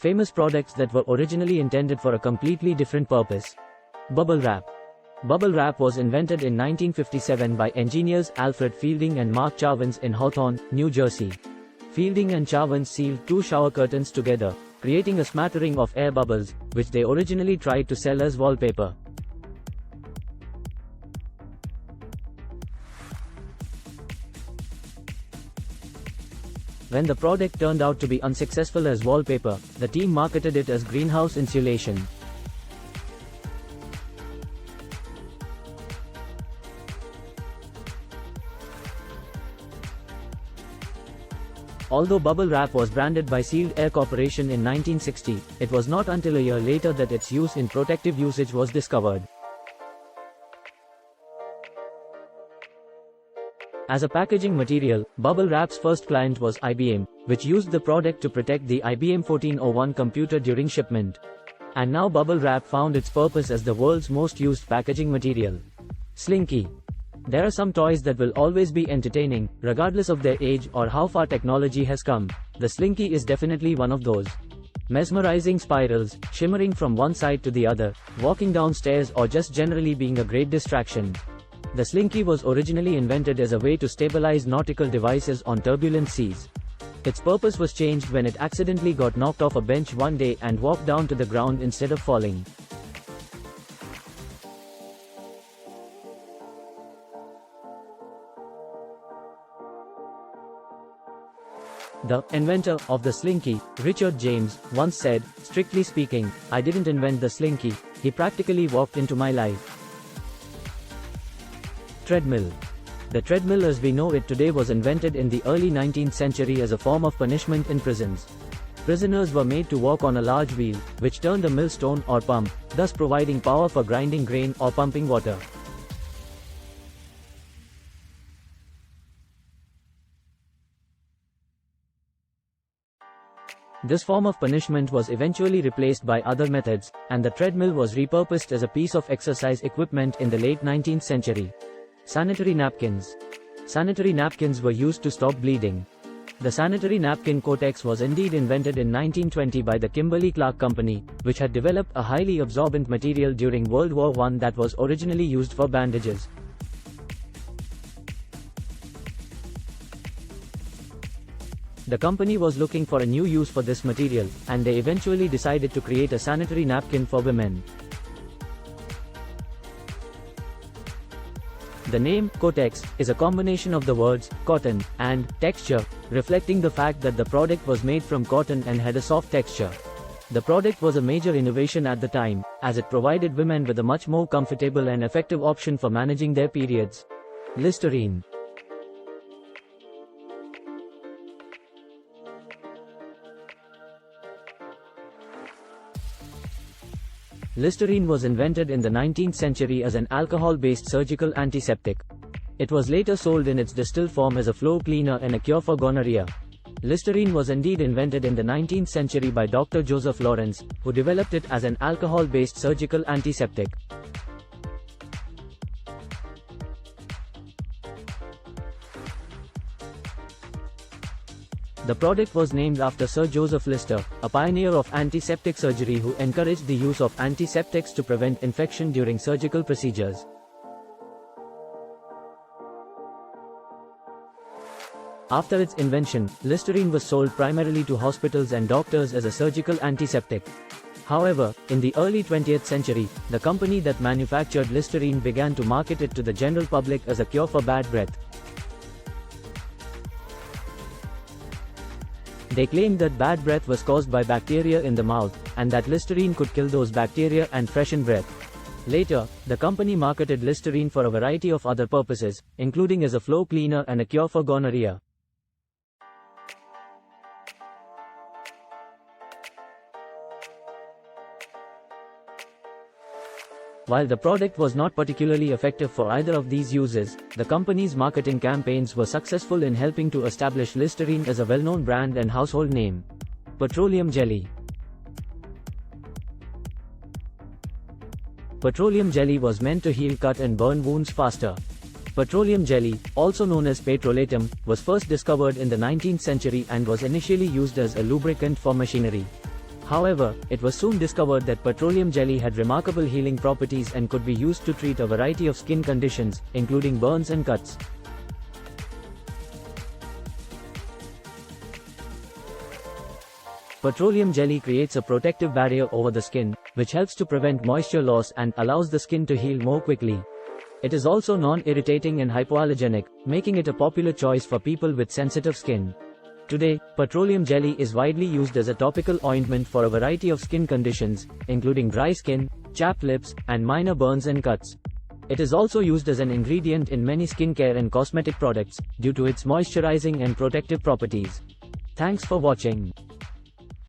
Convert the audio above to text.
Famous products that were originally intended for a completely different purpose. Bubble wrap. Bubble wrap was invented in 1957 by engineers Alfred Fielding and Mark Charvans in Hawthorne, New Jersey. Fielding and Charvans sealed two shower curtains together, creating a smattering of air bubbles, which they originally tried to sell as wallpaper. When the product turned out to be unsuccessful as wallpaper, the team marketed it as greenhouse insulation. Although bubble wrap was branded by Sealed Air Corporation in 1960, it was not until a year later that its use in protective usage was discovered. As a packaging material, bubble wrap's first client was IBM, which used the product to protect the IBM 1401 computer during shipment. And now bubble wrap found its purpose as the world's most used packaging material. Slinky. There are some toys that will always be entertaining, regardless of their age or how far technology has come. The Slinky is definitely one of those. Mesmerizing spirals, shimmering from one side to the other, walking down stairs, or just generally being a great distraction. The Slinky was originally invented as a way to stabilize nautical devices on turbulent seas. Its purpose was changed when it accidentally got knocked off a bench one day and walked down to the ground instead of falling. The inventor of the Slinky, Richard James, once said, "Strictly speaking, I didn't invent the Slinky, he practically walked into my life." Treadmill. The treadmill as we know it today was invented in the early 19th century as a form of punishment in prisons. Prisoners were made to walk on a large wheel, which turned a millstone or pump, thus providing power for grinding grain or pumping water. This form of punishment was eventually replaced by other methods, and the treadmill was repurposed as a piece of exercise equipment in the late 19th century. Sanitary napkins. Sanitary napkins were used to stop bleeding. The sanitary napkin Kotex was indeed invented in 1920 by the Kimberly-Clark Company, which had developed a highly absorbent material during World War I that was originally used for bandages. The company was looking for a new use for this material, and they eventually decided to create a sanitary napkin for women. The name Kotex is a combination of the words cotton and texture, reflecting the fact that the product was made from cotton and had a soft texture. The product was a major innovation at the time, as it provided women with a much more comfortable and effective option for managing their periods. Listerine. Listerine was invented in the 19th century as an alcohol-based surgical antiseptic. It was later sold in its distilled form as a floor cleaner and a cure for gonorrhea. Listerine was indeed invented in the 19th century by Dr. Joseph Lawrence, who developed it as an alcohol-based surgical antiseptic. The product was named after Sir Joseph Lister, a pioneer of antiseptic surgery who encouraged the use of antiseptics to prevent infection during surgical procedures. After its invention, Listerine was sold primarily to hospitals and doctors as a surgical antiseptic. However, in the early 20th century, the company that manufactured Listerine began to market it to the general public as a cure for bad breath. They claimed that bad breath was caused by bacteria in the mouth, and that Listerine could kill those bacteria and freshen breath. Later, the company marketed Listerine for a variety of other purposes, including as a floor cleaner and a cure for gonorrhea. While the product was not particularly effective for either of these uses, the company's marketing campaigns were successful in helping to establish Listerine as a well-known brand and household name. Petroleum jelly. Petroleum jelly was meant to heal cut and burn wounds faster. Petroleum jelly, also known as petrolatum, was first discovered in the 19th century and was initially used as a lubricant for machinery. However, it was soon discovered that petroleum jelly had remarkable healing properties and could be used to treat a variety of skin conditions, including burns and cuts. Petroleum jelly creates a protective barrier over the skin, which helps to prevent moisture loss and allows the skin to heal more quickly. It is also non-irritating and hypoallergenic, making it a popular choice for people with sensitive skin. Today, petroleum jelly is widely used as a topical ointment for a variety of skin conditions, including dry skin, chapped lips, and minor burns and cuts. It is also used as an ingredient in many skincare and cosmetic products, due to its moisturizing and protective properties. Thanks for watching.